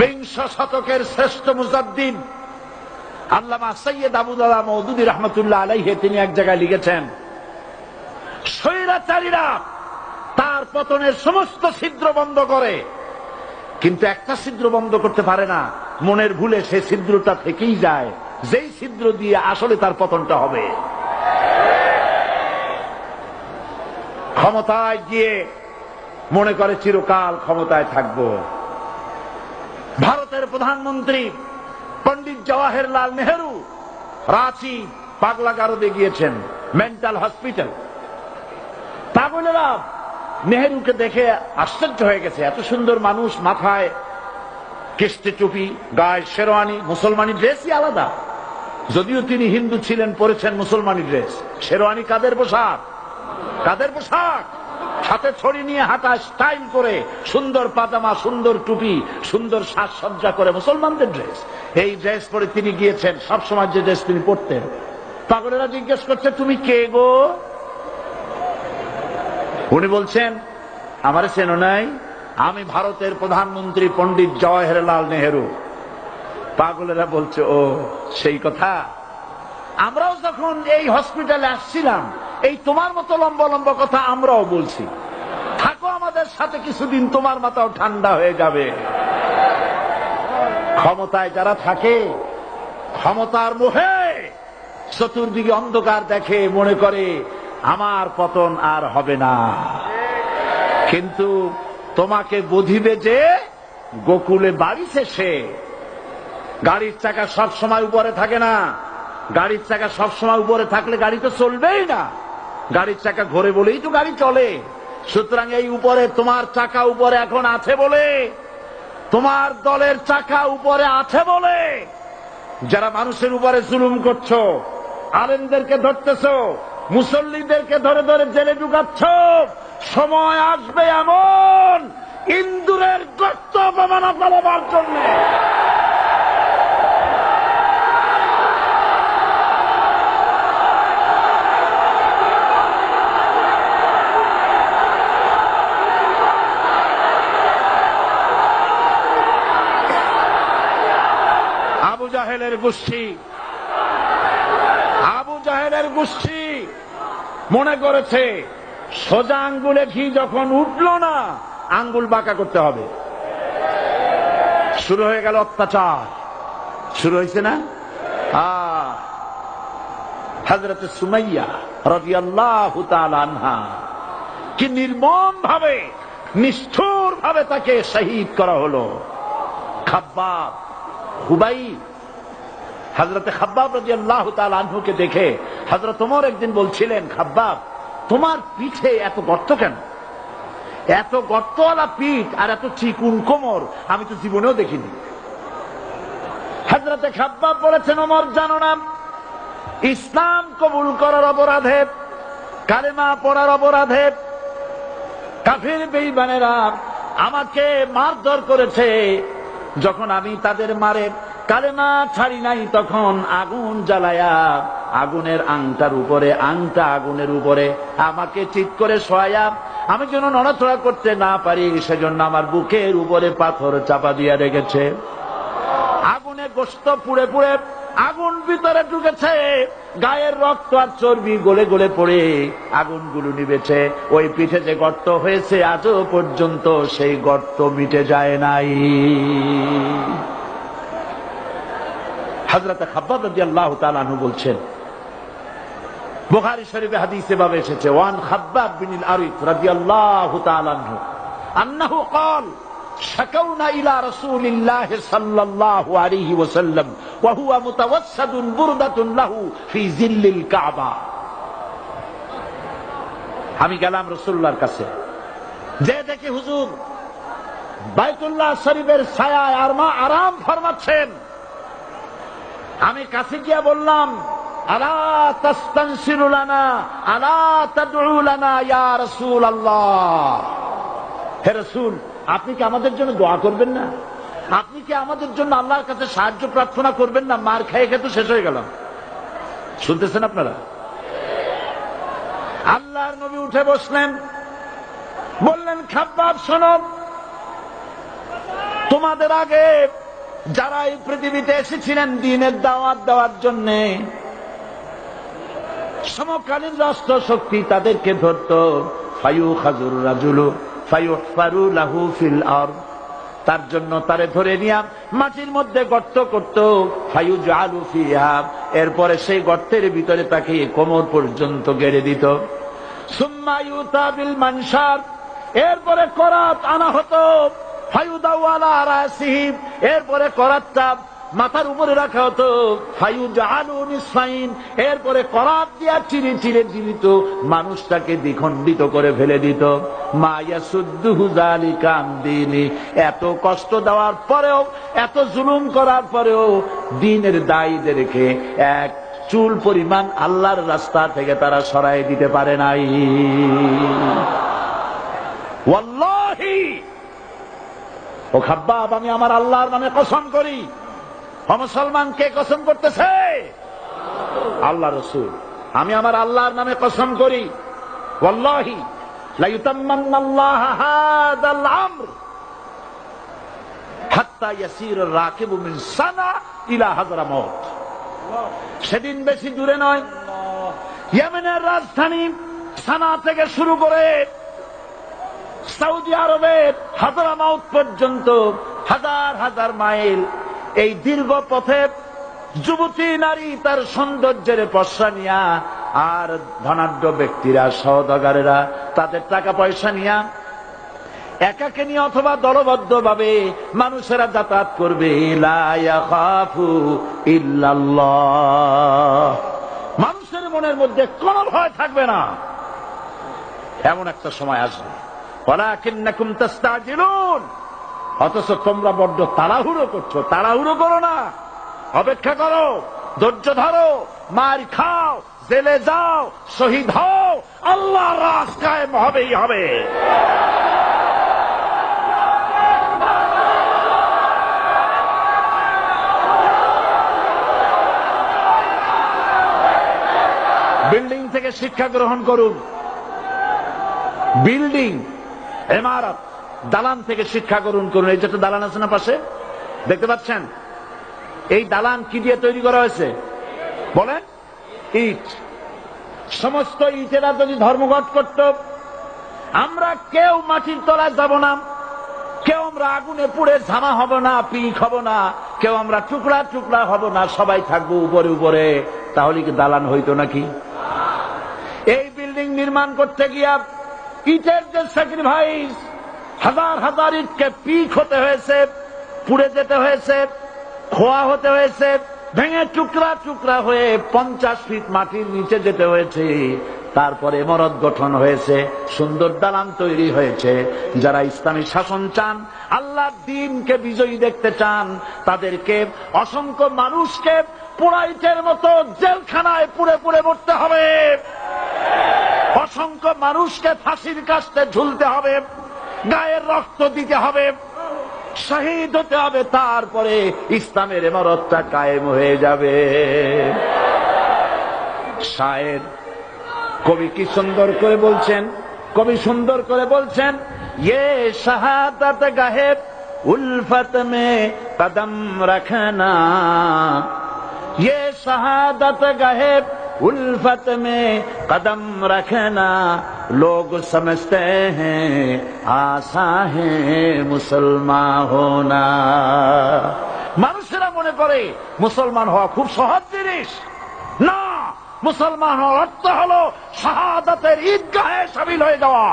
বিংশ শতকের শ্রেষ্ঠ মুজাদ্দিদ আল্লামা সৈয়দ আবুদুল্লাহ মওদুদী রাহমাতুল্লাহ আলাইহি তিনি এক জায়গায় লিখেছেন, স্বৈরাচারীরা তার পতনের সমস্ত ছিদ্র বন্ধ করে, কিন্তু একটা ছিদ্র বন্ধ করতে পারে না, মনের ভুলে সেই ছিদ্রটা থেকেই যায়, যেই ছিদ্র দিয়ে আসলে তার পতনটা হবে। ক্ষমতায় গিয়ে মনে করে চিরকাল ক্ষমতায় থাকবো। ভারতের প্রধানমন্ত্রী পণ্ডিত জওয়াহরলাল নেহেরু রাঁচি পাগলাগারদে গিয়েছেন, মেন্টাল হসপিটাল। পাগলেরা নেহেরুকে দেখে আশ্চর্য হয়ে গেছে, এত সুন্দর মানুষ, মাথায় কিস্তি টুপি, গায়ে শেরওয়ানি, মুসলমানি ড্রেসই আলাদা, যদিও তিনি হিন্দু ছিলেন, পরেছেন মুসলমানি ড্রেস। শেরওয়ানি কাদের পোশাক? কাদের পোশাক? হাতে ছড়ি নিয়ে হাঁটা স্টাইল করে, সুন্দর পাজামা, সুন্দর টুপি, সুন্দর সাজসজ্জা করে, মুসলমানদের ড্রেস। এই ড্রেস পরে তিনি গিয়েছেন, সবসময় যে ড্রেস তিনি পরতেন। পাগলেরা জিজ্ঞেস করছে, তুমি কে গো? উনি বলছেন, আমারে চেনো নাই? আমি ভারতের প্রধানমন্ত্রী পণ্ডিত জওয়াহরলাল নেহেরু। পাগলেরা বলছে, ও সেই কথা। আমরাও যখন এই হসপিটালে আসছিলাম, এই তোমার মতো লম্বা লম্বা কথা আমরাও বলছি, থাকো আমাদের সাথে কিছুদিন, তোমার মাথাও ঠান্ডা হয়ে যাবে। ক্ষমতায় যারা থাকে, ক্ষমতার মোহে চতুর্দিকে অন্ধকার দেখে, মনে করে আমার পতন আর হবে না। কিন্তু তোমাকে বুঝিবে যে গোকুলে বাড়ি শেষে। গাড়ির চাকা সব সময় উপরে থাকে না, গাড়ির চাকা সব সময় উপরে থাকলে গাড়ি তো চলবেই না। গাড়ির চাকা ঘোরে বলেই তো গাড়ি চলে। সুতরাং এই উপরে তোমার চাকা উপরে এখন আছে বলে, তোমার দলের চাকা উপরে আছে বলে যারা মানুষের উপরে জুলুম করছো, আলেমদেরকে ধরতেছো, মুসল্লিদেরকে ধরে ধরে জেলে ঢুকাচ্ছ, সময় আসবে এমন ইন্দুরের গর্ত অপমানা পালাবার জন্য। আবু জাহেলের গোষ্ঠী মনে করেছে সোজা আঙ্গুলে ঘি যখন উঠল না, আঙ্গুল বাঁকা করতে হবে। শুরু হয়ে গেল অত্যাচার, শুরু হয়েছে না? হযরত সুমাইয়া রাদিয়াল্লাহু তাআলা আনহা কি নির্মম ভাবে, নিষ্ঠুর ভাবে তাকে শহীদ করা হলো। খাব্বাব, হুবাইব, হযরত খাব্বাব রাদিয়াল্লাহু তাআলা আনহুকে দেখে হযরত ওমর একদিন বলছিলেন, খাব্বাব তোমার পিঠে এত গর্ত কেন? এত গর্তওয়ালা পিঠ আর এত চিকুন কোমর আমি তো জীবনেও দেখিনি। হযরত খাব্বাব বলেছেন, ওমর জানো না, ইসলাম কবুল করার অপরাধে, কালেমা পড়ার অপরাধে কাফির বেঈমানেরা আমাকে মারধর করেছে। যখন আমি তাদের মারে কালেমা ছাড়ি নাই, তখন আগুন জ্বালায়া আগুনের আংটার উপরে, আংটা আগুনের উপরে আমাকে ঠিক করে শোয়ায়া, আমি যেন নড়াচড়া করতে না পারি সেজন্য আমার বুকের উপরে পাথর চাপা দিয়ে রেখেছে। আগুনে গোশত পুড়ে পুড়ে আগুন ভিতরে ঢুকেছে, গায়ের রক্ত আর চর্বি গলে গলে পড়ে আগুনগুলো নিবেছে। ওই পিঠে যে গর্ত হয়েছে আজও পর্যন্ত সেই গর্ত মিটে যায় নাই। হযরত খাব্বাব রাদিয়াল্লাহু তাআলা আনহু বলছেন, বুখারী শরীফে হাদিসে ভাবে এসেছে, ওয়ান খাব্বাব বিনুল আরিফ রাদিয়াল্লাহু তাআলা আনহু আন্নাহু ক্বাল শাকাউনা ইলা রাসূলিল্লাহ সাল্লাল্লাহু আলাইহি ওয়াসাল্লাম ওয়া হুয়া মুতাওয়াসসাদুন বুরদাতুন লাহু ফি জিল্লিল কাবা। আমি গেলাম রাসূলুল্লাহর কাছে, যে দেখি হুজুর বাইতুল্লাহ শরীফের ছায়ায় আরাম ফরমাচ্ছেন। আমি কাছে গিয়ে বললাম, আলা তাস্তানসিরু লানা আলা তাদউ লানা ইয়া রাসূলুল্লাহ, হে রাসূল আপনি কি আমাদের জন্য দোয়া করবেন না? আপনি কি আমাদের জন্য আল্লাহর কাছে সাহায্য প্রার্থনা করবেন না? মার খেয়ে খেয়ে তো শেষ হয়ে গেলাম। শুনতেছেন আপনারা? আল্লাহর নবী উঠে বসলেন, বললেন, খাব্বাব শোনো, তোমাদের আগে যারা এই পৃথিবীতে এসেছিলেন দ্বীনের দাওয়াত দেওয়ার জন্য, সমকালীন রাষ্ট্র শক্তি তাদেরকে ধরত, ফায়ুখাজুর রাজুলু ফায়ুহফারু লাহু ফিল আরদ, তার জন্য তারে ধরে নিয়া মাটির মধ্যে গর্ত করত, ফায়ুজআলু ফিহা, এরপরে সেই গর্তের ভিতরে তাকে কোমর পর্যন্ত গেড়ে দিত। সুম্মা ইউতা বিল মানশার, এরপরে করাত আনা হতো, ফায়ুদাউ আলা রাসিহি, এরপরে করাতটা মাথার উপরে রাখা হতো, ফায়ুজআলু নিসফাইন, এরপরে করাত দিয়া চিরে চিরে দিত, মানুষটাকে দ্বিখণ্ডিত করে ফেলে দিত। মা ইয়াসুদ্দুহু যালিকা আন দীনি, এত কষ্ট দেওয়ার পরেও, এত জুলুম করার পরেও দ্বীনের দায়ীদেরকে এক চুল পরিমাণ আল্লাহর রাস্তা থেকে তারা সরাই দিতে পারে নাই। ওয়াল্লাহি, ও খাব্বাব, আমি আমার আল্লাহর নামে কসম করি। মুসলমান কে কসম করতেছে? আল্লাহ রাসূল। আমি আমার আল্লাহর নামে কসম করি, ওয়াল্লাহি লা ইউতাম্মান্নাল্লাহু হাযাল আমর হাত্তা ইয়াসিরুর রাকিবু মিন সানা ইলা হাযরামাউত। সেদিন বেশি দূরে নয়, ইয়েমেনের রাজধানী সানা থেকে শুরু করে সৌদি আরবের হাযরামাউত পর্যন্ত হাজার হাজার মাইল, এই দীর্ঘ পথে যুবতী নারী তার সৌন্দর্যের পশ্চা নিয়া, আর ধনাঢ্য ব্যক্তিরা, সওদাগরেরা তাদের টাকা পয়সা নিয়া একাকে নিয়ে অথবা দলবদ্ধ ভাবে মানুষেরা যাতায়াত করবে। লা ইয়াখাফু ইল্লাল্লাহ, মানুষের মনের মধ্যে কোনো ভয় থাকবে না। এমন একটা সময় আসবে, ওয়ালাকিন্নাকুম তাস্তাজিলুন, অথচ তোমরা বড্ড তাড়াহুড়ো করছো। তাড়াহুড়ো করো না, অপেক্ষা করো, ধৈর্য ধরো, মার খাও, জেলে যাও, শহীদ হও, আল্লাহর রাজ কায়েম হবেই হবে। বিল্ডিং থেকে শিক্ষা গ্রহণ করুন। বিল্ডিং, ইমারত, দালান থেকে শিক্ষা গ্রহণ করুন। এই যে একটা দালান আছে না পাশে, দেখতে পাচ্ছেন? এই দালান কি দিয়ে তৈরি করা হয়েছে বলেন? ইট। সমস্ত ইটেরা যদি ধর্মঘট করত, আমরা কেউ মাটির তলায় যাব না, কেউ আমরা আগুনে পুড়ে ঝামা হব না, পিক হব না, কেউ আমরা টুকরা টুকরা হব না, সবাই থাকবো উপরে উপরে, তাহলে কি দালান হইতো নাকি? এই বিল্ডিং নির্মাণ করতে গিয়া ইটের যে স্যাক্রিফাইস, হাজার হাজার ইটকে পিক হতে হয়েছে, পুড়ে যেতে হয়েছে, খোয়া হতে হয়েছে, ভেঙে টুকরা টুকরা হয়ে 50 ফিট মাটির নিচে যেতে হয়েছে, তারপরে ইমারত গঠন হয়েছে, সুন্দর দালান তৈরি হয়েছে। যারা ইসলামী শাসন চান, আল্লাহর দ্বীনকে বিজয়ী দেখতে চান, তাদেরকে অসংখ্য মানুষকে পোড়াইটের মতো জেলখানায় পুড়ে পুড়ে মরতে হবে, অসংখ্য মানুষকে ফাঁসির কাস্তে ঝুলতে হবে, গায়ের রক্ত দিতে হবে, শহীদ হতে হবে, তারপরে ইসলামের ইমারতটা কায়েম হয়ে যাবে। শায়ের, কবি কি সুন্দর করে বলছেন, কবি সুন্দর করে বলছেন, ये शहादत गाहे उल्फत में कदम रखना, ये शहादत गाहे उल्फत में कदम रखना, लोग समझते हैं आसा है मुसलमान होना। মানুষেরা মনে করে মুসলমান হওয়া খুব সহজ জিনিস। না, মুসলমান হওয়ার অর্থ হলো শাহাদাতের ঈদগাহে শামিল হয়ে যাওয়া।